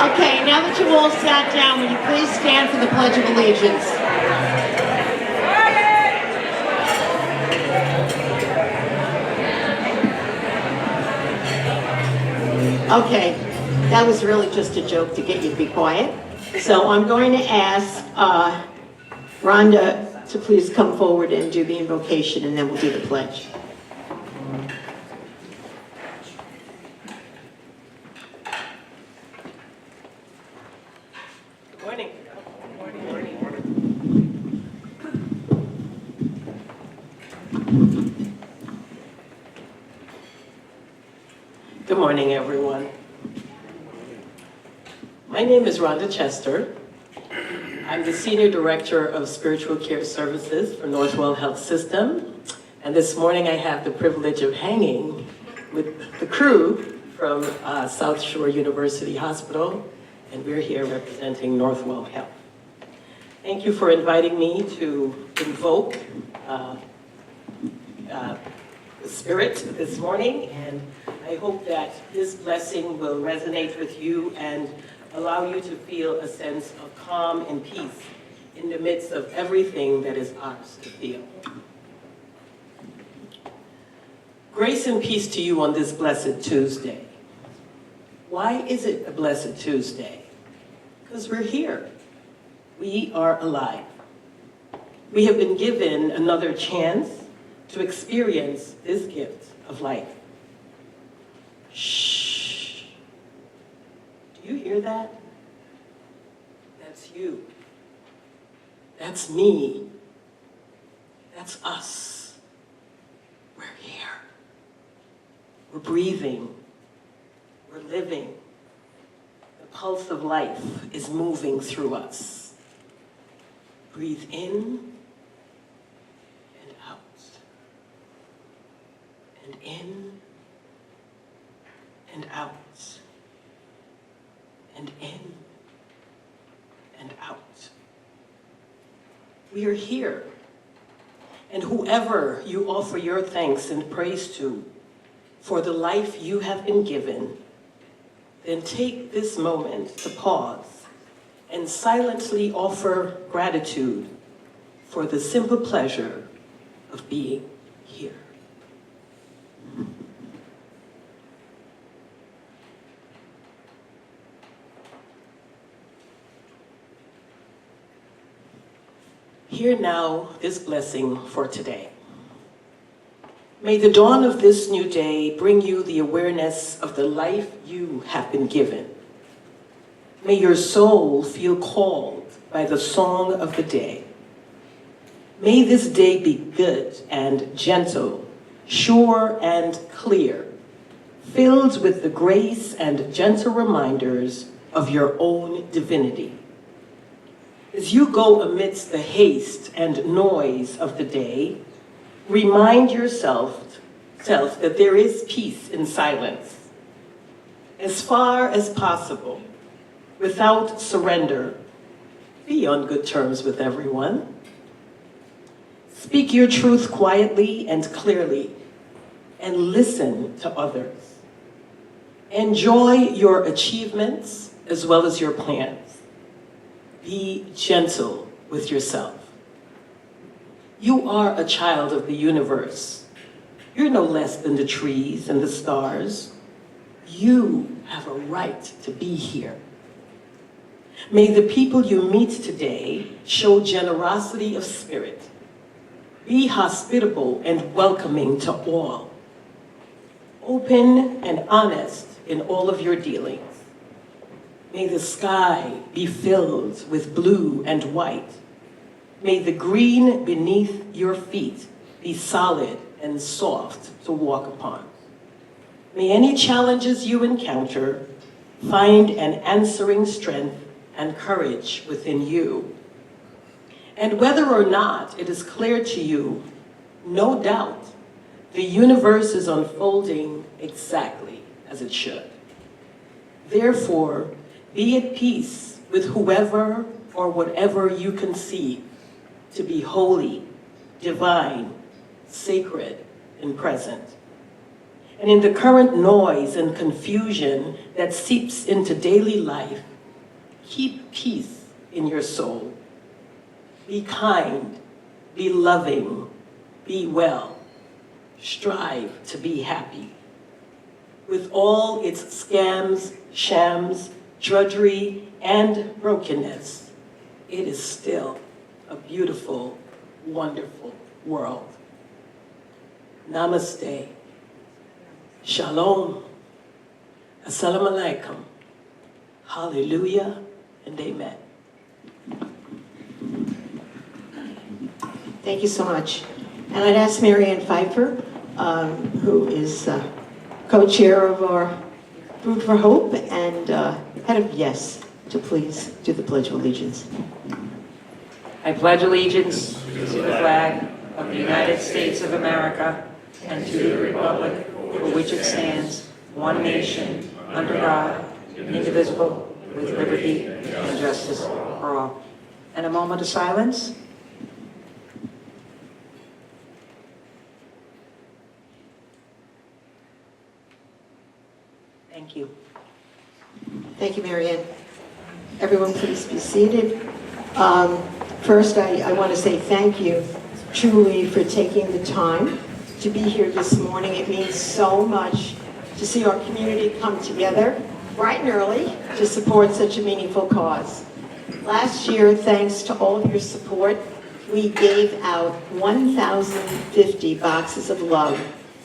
Okay, now that you've all sat down, will you please stand for the Pledge of Allegiance? Okay, that was really just a joke to get you to be quiet. So I'm going to ask Rhonda to please come forward and do the invocation, and then we'll do the pledge. Good morning, everyone. My name is Rhonda Chester. I'm the Senior Director of Spiritual Care Services for Northwell Health System. And this morning I have the privilege of hanging with the crew from South Shore University Hospital, and we're here representing Northwell Health. Thank you for inviting me to invoke the Spirit this morning, and I hope that this blessing will resonate with you and allow you to feel a sense of calm and peace in the midst of everything that is ours to feel. Grace and peace to you on this blessed Tuesday. Why is it a blessed Tuesday? Because we're here. We are alive. We have been given another chance to experience this gift of life. Shh. Do you hear that? That's you. That's me. That's us. We're here. We're breathing. We're living. The pulse of life is moving through us. Breathe in and out. And in and out. And in and out. We are here. And whoever you offer your thanks and praise to for the life you have been given, then take this moment to pause and silently offer gratitude for the simple pleasure of being here. Hear now this blessing for today. May the dawn of this new day bring you the awareness of the life you have been given. May your soul feel called by the song of the day. May this day be good and gentle, sure and clear, filled with the grace and gentle reminders of your own divinity. As you go amidst the haste and noise of the day, remind yourself that there is peace in silence. As far as possible, without surrender, be on good terms with everyone. Speak your truth quietly and clearly, and listen to others. Enjoy your achievements as well as your plans. Be gentle with yourself. You are a child of the universe. You're no less than the trees and the stars. You have a right to be here. May the people you meet today show generosity of spirit. Be hospitable and welcoming to all. Open and honest in all of your dealings. May the sky be filled with blue and white. May the green beneath your feet be solid and soft to walk upon. May any challenges you encounter find an answering strength and courage within you. And whether or not it is clear to you, no doubt, the universe is unfolding exactly as it should. Therefore, be at peace with whoever or whatever you conceive to be holy, divine, sacred, and present. And in the current noise and confusion that seeps into daily life, Keep peace in your soul. Be kind, be loving, be well. Strive to be happy. With all its scams, shams, drudgery, and brokenness, it is still a beautiful, wonderful world. Namaste. Shalom. Assalamu alaikum. Hallelujah and amen. Thank you so much. And I'd ask Marianne Pfeiffer, who is co-chair of our Food for Hope and head of YES, to please do the Pledge of Allegiance. I pledge allegiance to the flag of the United States of America and to the republic for which it stands, one nation, under God, indivisible, with liberty and justice for all. And a moment of silence. Thank you. Thank you, Marianne. Everyone, please be seated. First, I want to say thank you, truly, for taking the time to be here this morning. It means so much to see our community come together bright and early to support such a meaningful cause. Last year, thanks to all of your support, we gave out 1,050 boxes of love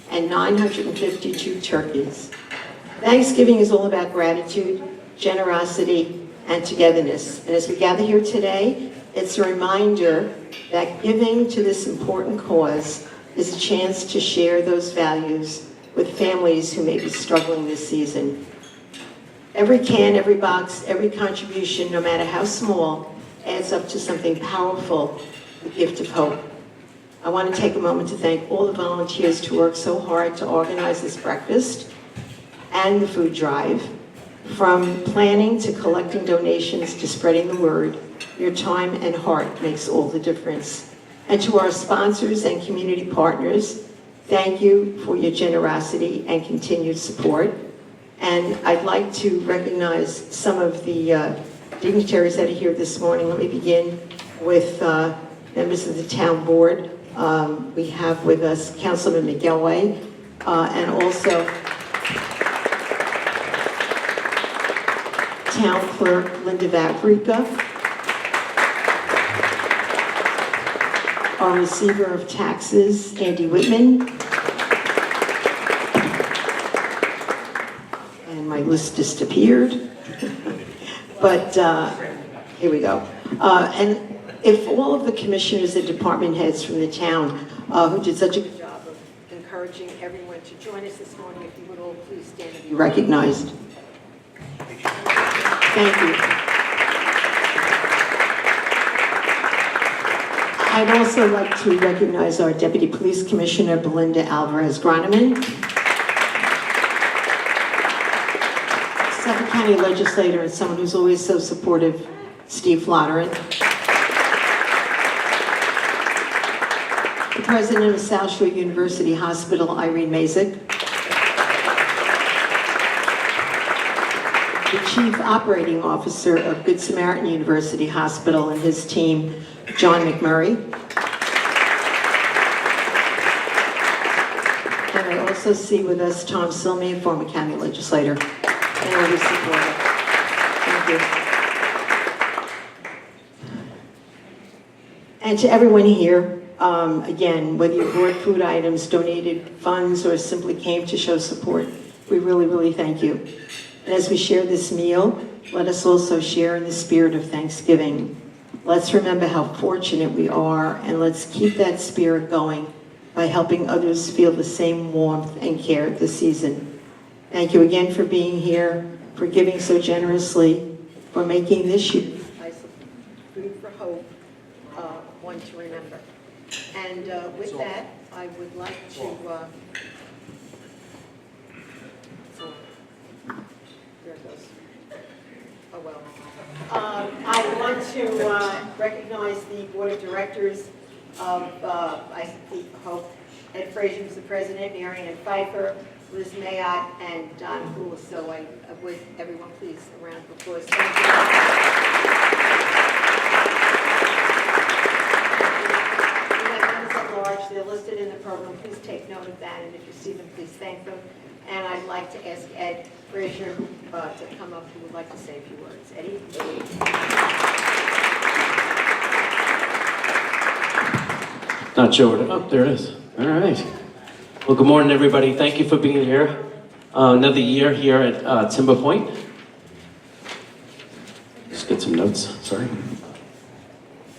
and 952 turkeys. Thanksgiving is all about gratitude, generosity, and togetherness. And as we gather here today, it's a reminder that giving to this important cause is a chance to share those values with families who may be struggling this season. Every can, every box, every contribution, no matter how small, adds up to something powerful, the gift of hope. I want to take a moment to thank all the volunteers who worked so hard to organize this breakfast and the food drive. From planning to collecting donations to spreading the word, your time and heart makes all the difference. And to our sponsors and community partners, thank you for your generosity and continued support. And I'd like to recognize some of the dignitaries that are here this morning. Let me begin with members of the town board. We have with us Councilman McGelway and also Town Clerk Linda Vavrica, our Receiver of Taxes, Andy Whitman, and my list disappeared, but here we go. And if all of the commissioners and department heads from the town who did such a good job of encouraging everyone to join us this morning, if you would all please stand and be recognized. Thank you. I'd also like to recognize our Deputy Police Commissioner, Belinda Alvarez-Groneman, Suffolk County legislator and someone who's always so supportive, Steve Flotterin, the President of South Shore University Hospital, Irene Mazik, the Chief Operating Officer of Good Samaritan University Hospital and his team, John McMurray. And I also see with us Tom Silmy, former county legislator, and always supportive. Thank you. And to everyone here, again, whether you brought food items, donated funds, or simply came to show support, we really, really thank you. And as we share this meal, let us also share in the spirit of Thanksgiving. Let's remember how fortunate we are, and let's keep that spirit going by helping others feel the same warmth and care this season. Thank you again for being here, for giving so generously, for making this year Islip Food for Hope one to remember. And with that, I would like to... There it goes. Oh, well. I want to recognize the Board of Directors of Islip Food for Hope. Ed Frazier was the president, Marianne Pfeiffer, Liz Mayotte, and Don Poole. So I would, everyone please, a round of applause. Thank you. We have members at large. They're listed in the program. Please take note of that, and if you see them, please thank them. And I'd like to ask Ed Frazier to come up, who would like to say a few words. Eddie? Not sure what, oh, there it is. All right. Well, good morning, everybody. Thank you for being here. Another year here at Timber Point. Just get some notes, sorry.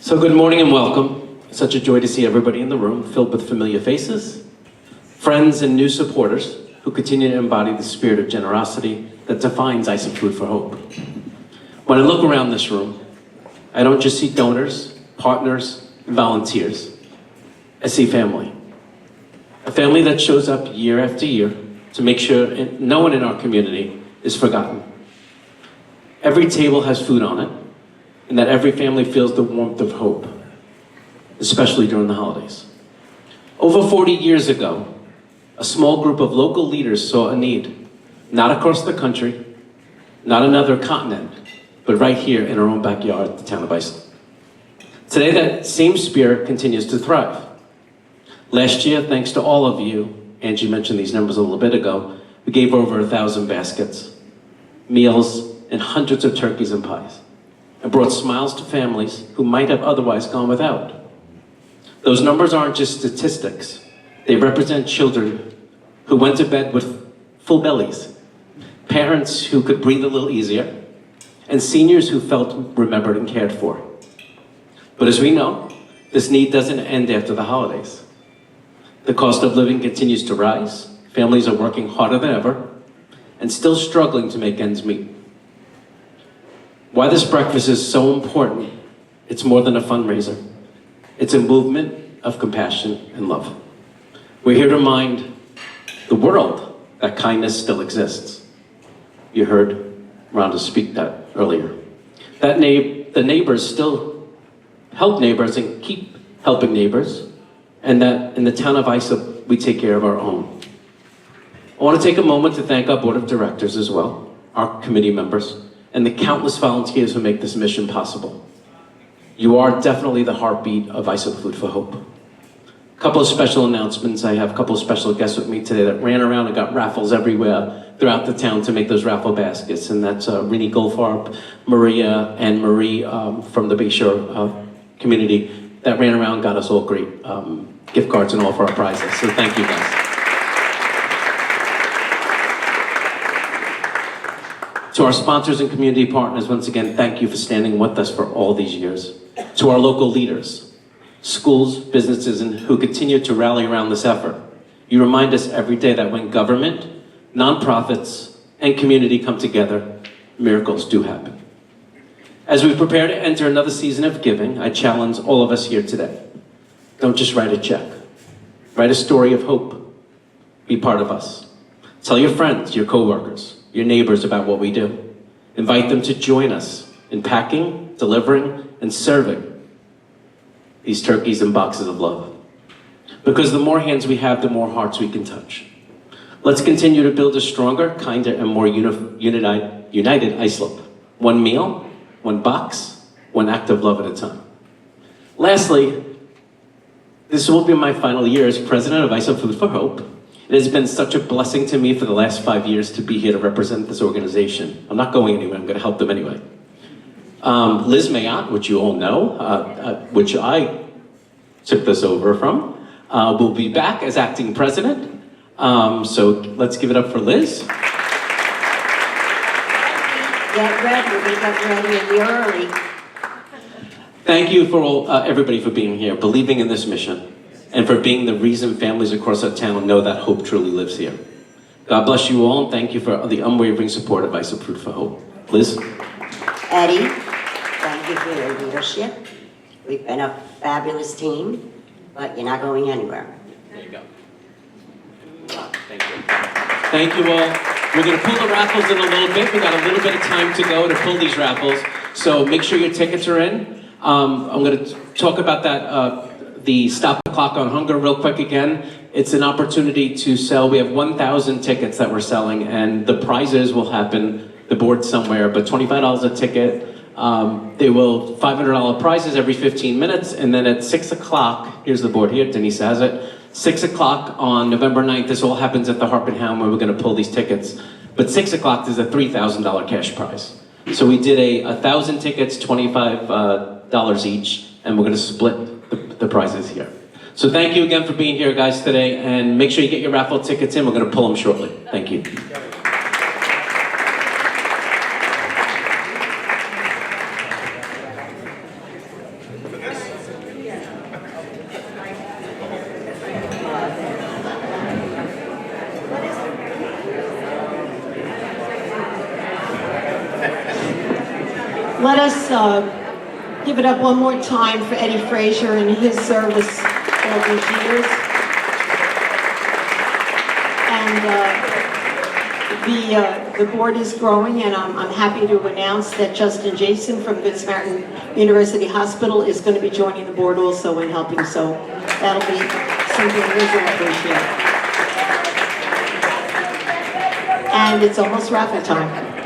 So good morning and welcome. Such a joy to see everybody in the room, filled with familiar faces, friends and new supporters who continue to embody the spirit of generosity that defines Islip Food for Hope. When I look around this room, I don't just see donors, partners, and volunteers. I see family. A family that shows up year after year to make sure no one in our community is forgotten. Every table has food on it, and that every family feels the warmth of hope, especially during the holidays. Over 40 years ago, a small group of local leaders saw a need, not across the country, not another continent, but right here in our own backyard, the town of Islip. Today, that same spirit continues to thrive. Last year, thanks to all of you, Angie mentioned these numbers a little bit ago, we gave over 1,000 baskets, meals, and hundreds of turkeys and pies, and brought smiles to families who might have otherwise gone without. Those numbers aren't just statistics. They represent children who went to bed with full bellies, parents who could breathe a little easier, and seniors who felt remembered and cared for. But as we know, this need doesn't end after the holidays. The cost of living continues to rise. Families are working harder than ever and still struggling to make ends meet. Why this breakfast is so important, it's more than a fundraiser. It's a movement of compassion and love. We're here to remind the world that kindness still exists. You heard Rhonda speak that earlier. That the neighbors still help neighbors and keep helping neighbors, and that in the town of Islip, we take care of our own. I want to take a moment to thank our board of directors as well, our committee members, and the countless volunteers who make this mission possible. You are definitely the heartbeat of Islip Food for Hope. A couple of special announcements. I have a couple of special guests with me today that ran around and got raffles everywhere throughout the town to make those raffle baskets, and that's Rini Goldfarb, Maria, and Marie from the Bayshore community that ran around, got us all great gift cards and all for our prizes. So thank you guys. To our sponsors and community partners, once again, thank you for standing with us for all these years. To our local leaders, schools, businesses, and who continue to rally around this effort. You remind us every day that when government, nonprofits, and community come together, miracles do happen. As we prepare to enter another season of giving, I challenge all of us here today. Don't just write a check. Write a story of hope. Be part of us. Tell your friends, your coworkers, your neighbors about what we do. Invite them to join us in packing, delivering, and serving these turkeys and boxes of love. Because the more hands we have, the more hearts we can touch. Let's continue to build a stronger, kinder, and more united Islip. One meal, one box, one act of love at a time. Lastly, this will be my final year as president of Islip Food for Hope. It has been such a blessing to me for the last 5 years to be here to represent this organization. I'm not going anywhere, I'm going to help them anyway. Liz Mayotte, which you all know, which I took this over from, will be back as acting president. So let's give it up for Liz. Get ready, we got ready a year early. Thank you for all, everybody for being here, believing in this mission, and for being the reason families across our town know that hope truly lives here. God bless you all, and thank you for the unwavering support of Islip Food for Hope. Liz? Eddie, thank you for your leadership. We've been a fabulous team, but you're not going anywhere. There you go. Thank you. Thank you all. We're going to pull the raffles in a little bit. We got a little bit of time to go to pull these raffles, so make sure your tickets are in. I'm going to talk about that, the Stop the clock on hunger real quick again. It's an opportunity to sell. We have 1,000 tickets that we're selling, and the prizes will happen, the board somewhere, but $25 a ticket. They will $500 prizes every 15 minutes, and then at 6 o'clock, here's the board here, Denise has it, 6 o'clock on November 9th, this all happens at the Harp and Hound where we're gonna pull these tickets. But 6 o'clock is a $3,000 cash prize. So we did 1,000 tickets, $25 each, and we're gonna split the prizes here. So thank you again for being here, guys, today, and make sure you get your raffle tickets in. We're gonna pull them shortly. Thank you. Let us give it up one more time for Eddie Frazier and his service all these years. And the board is growing, and I'm happy to announce that Justin Jason from Good Samaritan University Hospital is going to be joining the board also and helping, so that'll be something we will appreciate. And it's almost raffle time.